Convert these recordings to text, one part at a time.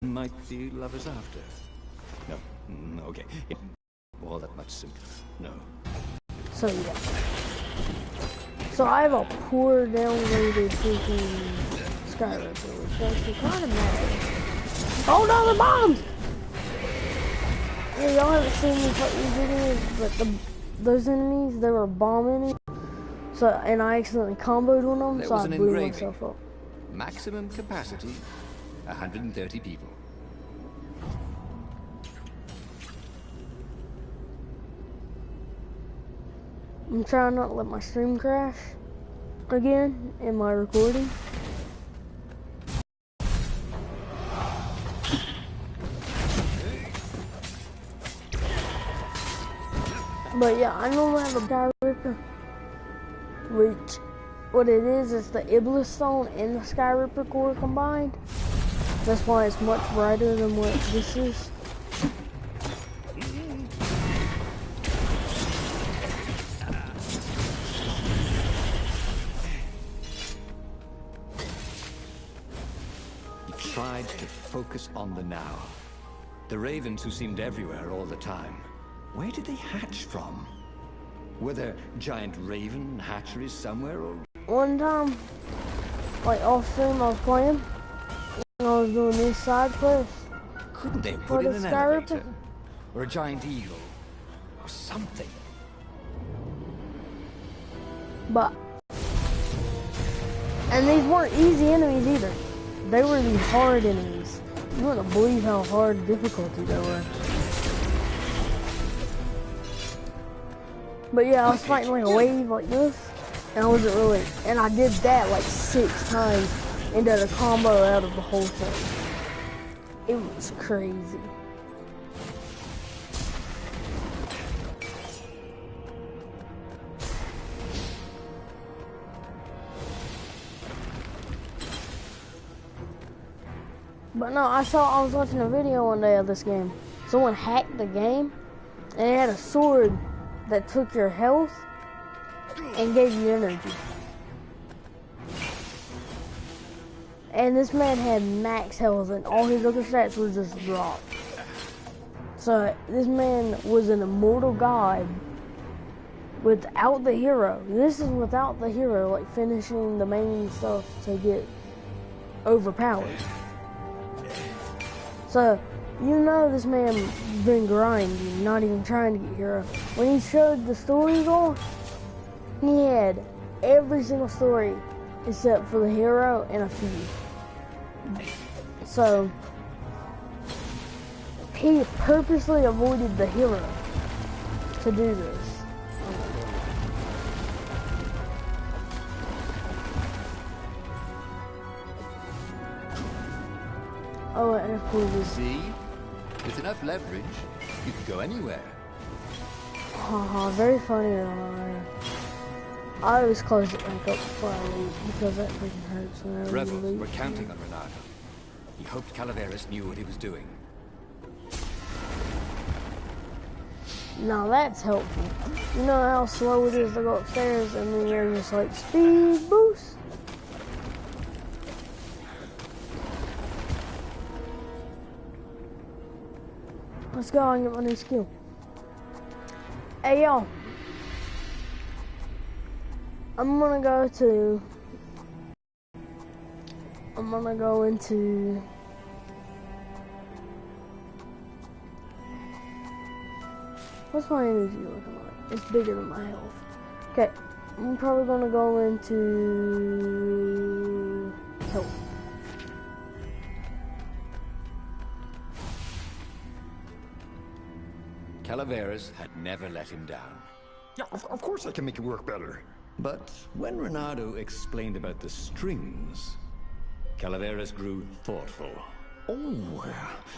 might be lovers after. No, okay. All that much simpler. No. So yeah. So I have a poor downloaded freaking Skyripper, which actually kind of matters. Oh no, the bombs! Yeah, y'all haven't seen me play these videos, but those enemies, they were bomb enemies. So, and I accidentally comboed on them, so I blew myself up. Maximum capacity, 130 people. I'm trying not to let my stream crash again in my recording. But yeah, I normally have a Skyripper, which what it is the Iblis Stone and the Skyripper core combined. That's why it's much brighter than what this is. He tried to focus on the now. The ravens who seemed everywhere all the time. Where did they hatch from? Were there giant raven hatcheries somewhere, or? One time, like off stream, I was playing, and I was doing this side quest. Couldn't they have put in an elevator? Or a giant eagle? Or something? But, and these weren't easy enemies either. They were the hard enemies. You wouldn't believe how hard difficulty they were. But yeah, I was fighting like a wave like this, and I wasn't really, and I did that like 6 times and did a combo out of the whole thing. It was crazy. But no, I was watching a video one day of this game. Someone hacked the game, and it had a sword that took your health and gave you energy. And this man had max health and all his other stats were just dropped. So this man was an immortal god without the hero. This is without the hero, like finishing the main stuff to get overpowered. So, you know this man been grinding, not even trying to get hero. When he showed the stories off, he had every single story except for the hero and a few. So, he purposely avoided the hero to do this. Oh, and of course, see? With enough leverage, you could go anywhere. Haha, very funny. I always close it back up before I leave because that freaking hurts whenever Rebels you leave. were counting on Renato. He hoped Calaveras knew what he was doing. Now that's helpful. You know how slow it is to go upstairs and then you're just like, speed boost? Let's go and get my new skill. Hey yo, I'm gonna go into what's my energy looking like? It's bigger than my health. Okay, I'm probably gonna go into health. Calaveras had never let him down. Yeah, of course I can make it work better. But when Renato explained about the strings, Calaveras grew thoughtful. Oh,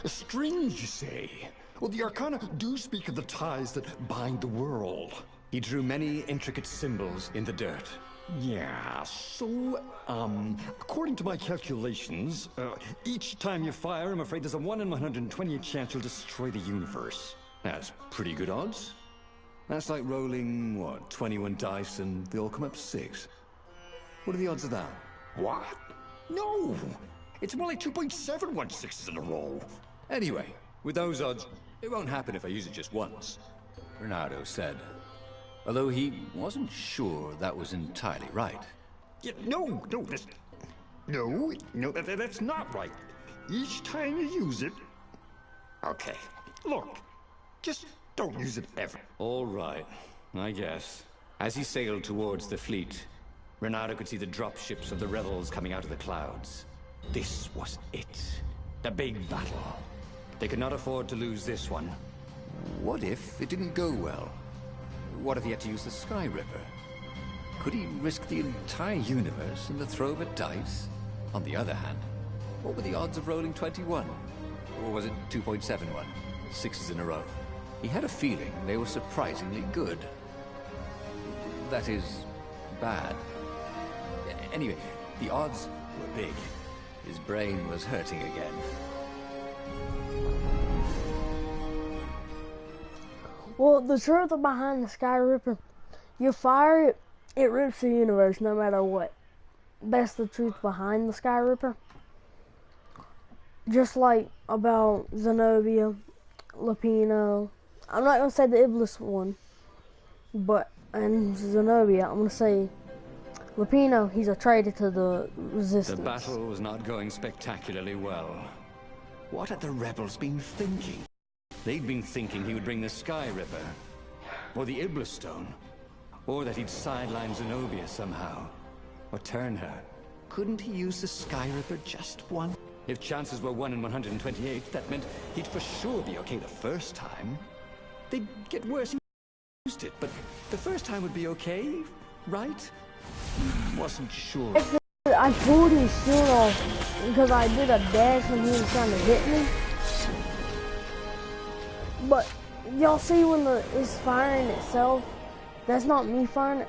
strings, you say? Well, the Arcana do speak of the ties that bind the world. He drew many intricate symbols in the dirt. Yeah, so, according to my calculations, each time you fire, I'm afraid there's a 1 in 128 chance you'll destroy the universe. That's pretty good odds. That's like rolling, what, 21 dice and they all come up 6. What are the odds of that? What? No! It's more like 2.716s in a row. Anyway, with those odds, it won't happen if I use it just once, Bernardo said. Although he wasn't sure that was entirely right. Yeah, no, that's not right. Each time you use it... Okay, look, just don't use it ever. All right, I guess. As he sailed towards the fleet, Bernardo could see the dropships of the rebels coming out of the clouds. This was it. The big battle. They could not afford to lose this one. What if it didn't go well? What if he had to use the Sky Ripper? Could he risk the entire universe in the throw of a dice? On the other hand, what were the odds of rolling 21? Or was it 2.71? Sixes in a row. He had a feeling they were surprisingly good. That is, bad. Anyway, the odds were big. His brain was hurting again. Well, the truth behind the Sky Ripper, you fire it, it rips the universe no matter what. That's the truth behind the Sky Ripper. Just like about Zenobia, Lupino. I'm not going to say the Iblis one, but, and Zenobia, I'm going to say Lupino, he's a traitor to the Resistance. The battle was not going spectacularly well. What had the rebels been thinking? They'd been thinking he would bring the Sky Ripper, or the Iblis Stone, or that he'd sideline Zenobia somehow, or turn her. Couldn't he use the Sky Ripper just once? If chances were 1 in 128, that meant he'd for sure be okay the first time. They'd get worse if he used it, but the first time would be okay, right? Wasn't sure. I pulled his shield off because I did a dash when he was trying to hit me. But y'all see when it's firing itself, that's not me firing it.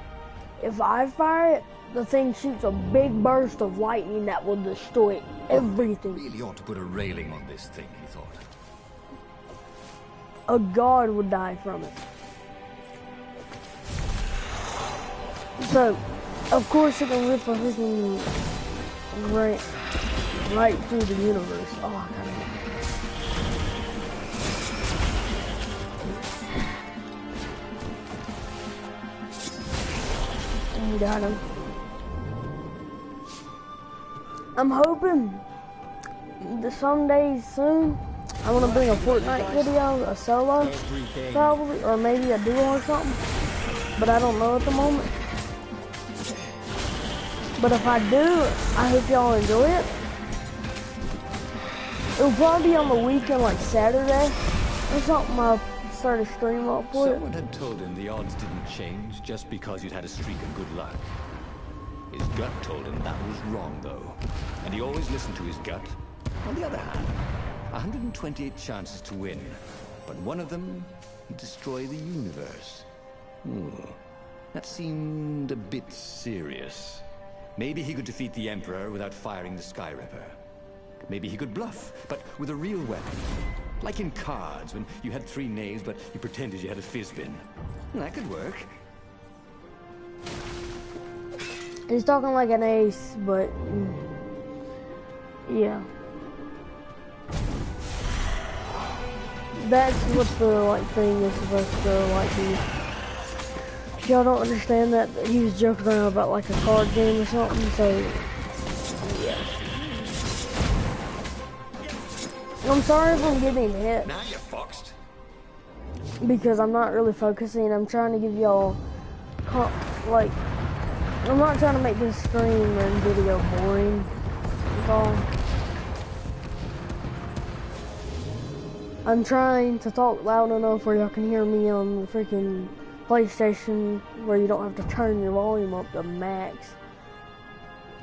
If I fire it, the thing shoots a big burst of lightning that will destroy everything. Really ought to put a railing on this thing, he thought. A god would die from it. So, of course it can rip a freaking right through the universe. Oh, I gotta get it. Got him. I'm hoping that some days soon I want to bring a Fortnite video, a solo, probably, or maybe a duo or something. But I don't know at the moment. But if I do, I hope y'all enjoy it. It'll probably be on the weekend, like Saturday or something. I'll start a stream up for it. Someone had told him the odds didn't change just because you'd had a streak of good luck. His gut told him that was wrong, though. And he always listened to his gut. On the other hand, 128 chances to win. But one of them would destroy the universe. That seemed a bit serious. Maybe he could defeat the Emperor without firing the Sky Ripper. Maybe he could bluff, but with a real weapon. Like in cards, when you had 3 knaves, but you pretended you had a fizbin. That could work. He's talking like an ace, but yeah. That's what the thing is supposed to be. If y'all don't understand that, he was joking around about like a card game or something, so yeah. I'm sorry if I'm getting hit. Now you're foxed. Because I'm not really focusing. I'm trying to give y'all I'm not trying to make this stream and video boring. That's all. I'm trying to talk loud enough where y'all can hear me on the freaking PlayStation, where you don't have to turn your volume up to max.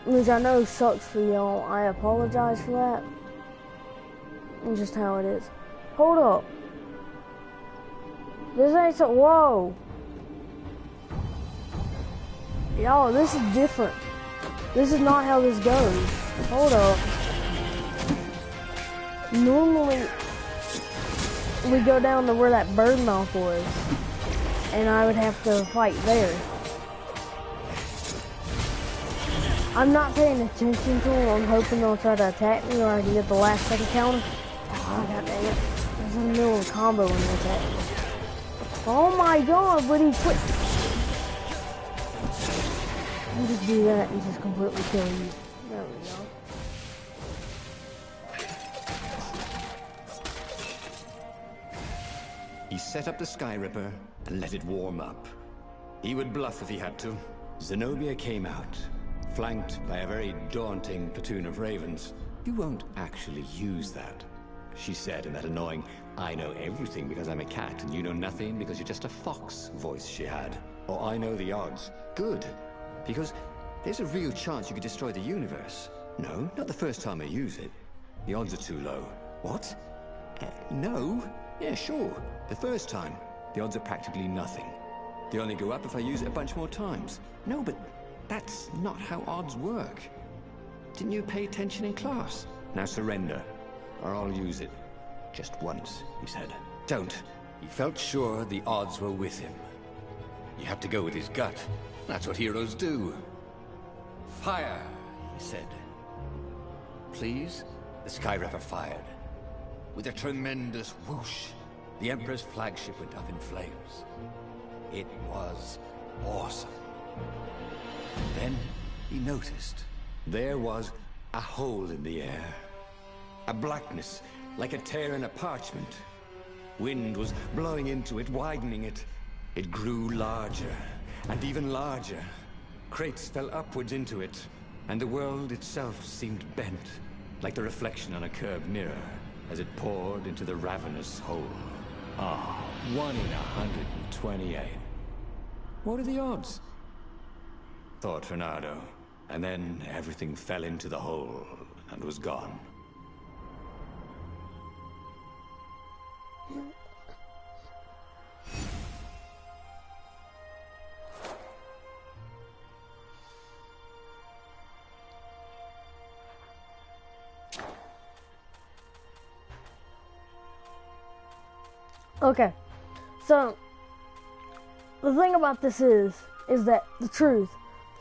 Which I know sucks for y'all. I apologize for that. It's just how it is. Hold up. This ain't so. Whoa. Y'all, this is different. This is not how this goes. Hold up. Normally, we go down to where that bird mouth was, and I would have to fight there. I'm not paying attention to them. I'm hoping they'll try to attack me or I can get the last second counter. Oh, god dang it. I was in the middle of a combo when they attacked me. Oh my god, but he quit. You just do that and just completely kill you. There we go. He set up the Sky Ripper and let it warm up. He would bluff if he had to. Zenobia came out, flanked by a very daunting platoon of ravens. You won't actually use that, she said in that annoying, I know everything because I'm a cat and you know nothing because you're just a fox voice she had. Or I know the odds. Good, because there's a real chance you could destroy the universe. No, not the first time I use it. The odds are too low. What? No? Yeah, sure. The first time, the odds are practically nothing. They only go up if I use it a bunch more times. No, but that's not how odds work. Didn't you pay attention in class? Now surrender, or I'll use it. Just once, he said. Don't. He felt sure the odds were with him. You have to go with his gut. That's what heroes do. Fire, he said. Please? The Sky Ripper fired. With a tremendous whoosh, the Emperor's flagship went up in flames. It was awesome. Then he noticed there was a hole in the air. A blackness, like a tear in a parchment. Wind was blowing into it, widening it. It grew larger, and even larger. Crates fell upwards into it, and the world itself seemed bent, like the reflection on a curved mirror, as it poured into the ravenous hole. Ah, 1 in 128. What are the odds? Thought Fernando. And then everything fell into the hole and was gone. Okay, so the thing about this is that the truth,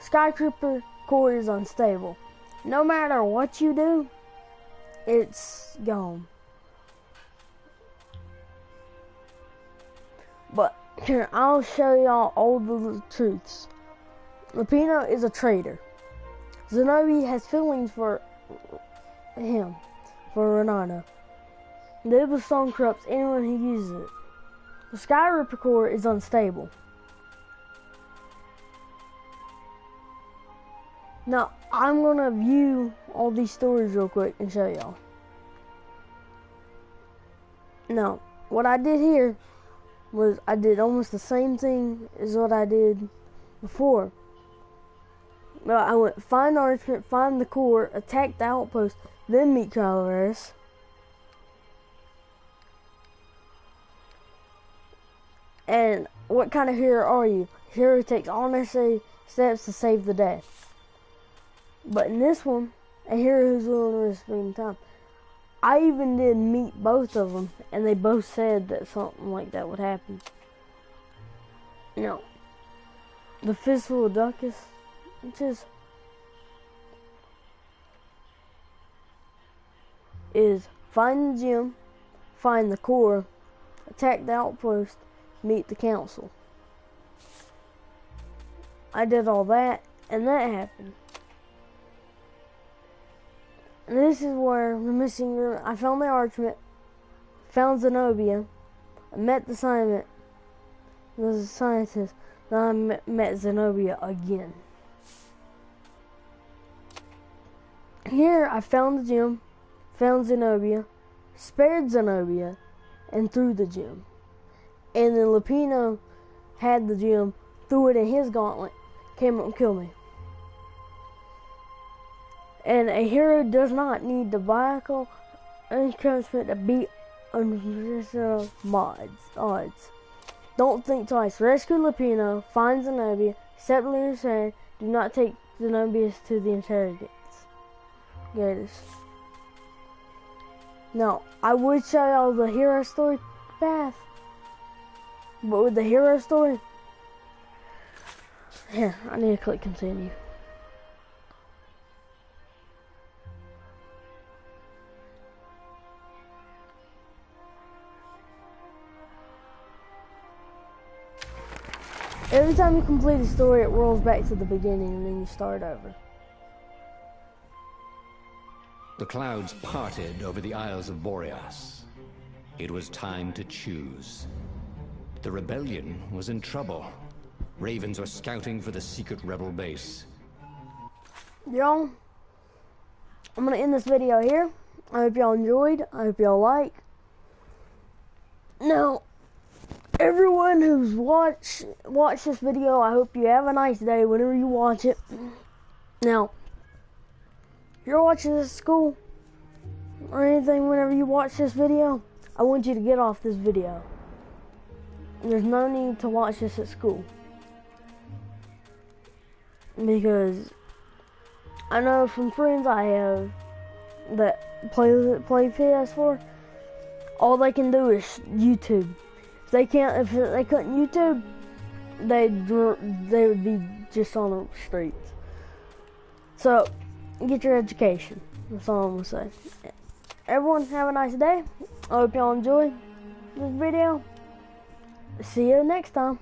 Skytrooper core is unstable. No matter what you do, it's gone. But here, I'll show y'all all the truths. Lupino is a traitor. Zenobia has feelings for him, for Renato. The Evil Stone corrupts anyone who uses it. The Sky Ripper core is unstable. Now, I'm gonna view all these stories real quick and show y'all. Now, what I did here was I did almost the same thing as what I did before. Well, I went find Archment, find the core, attack the outpost, then meet Calaveras. And what kind of hero are you? Hero who takes all necessary steps to save the day. But in this one, a hero who's willing to risk spending time. I even did meet both of them, and they both said that something like that would happen. Now, the Fistful of Duckus, is find the gem, find the core, attack the outpost, meet the council. I did all that, and that happened. And this is where the missing room. I found the Archment, found Zenobia, I met the scientist, then I met Zenobia again. Here I found the gem, found Zenobia, spared Zenobia, and threw the gem. And then Lupino had the gem, threw it in his gauntlet, came up and killed me. And a hero does not need the vehicle encouragement to beat unreasonable odds. Don't think twice. Rescue Lupino, find Zenobia, accept Leader's hand, do not take Zenobia to the interrogators. Now, I would show y'all the hero story path. But with the hero story, here, I need to click continue. Every time you complete a story, it rolls back to the beginning and then you start over. The clouds parted over the Isles of Boreas. It was time to choose. The rebellion was in trouble. Ravens were scouting for the secret rebel base. Y'all, I'm gonna end this video here. I hope y'all enjoyed. I hope y'all like. Now, everyone who's watched this video, I hope you have a nice day whenever you watch it. Now, if you're watching this at school or anything whenever you watch this video, I want you to get off this video. There's no need to watch this at school. Because I know from friends I have that play PS4, all they can do is YouTube. If they couldn't YouTube, they would be just on the streets. So, get your education. That's all I'm gonna say. Everyone, have a nice day. I hope y'all enjoy this video. See you next time.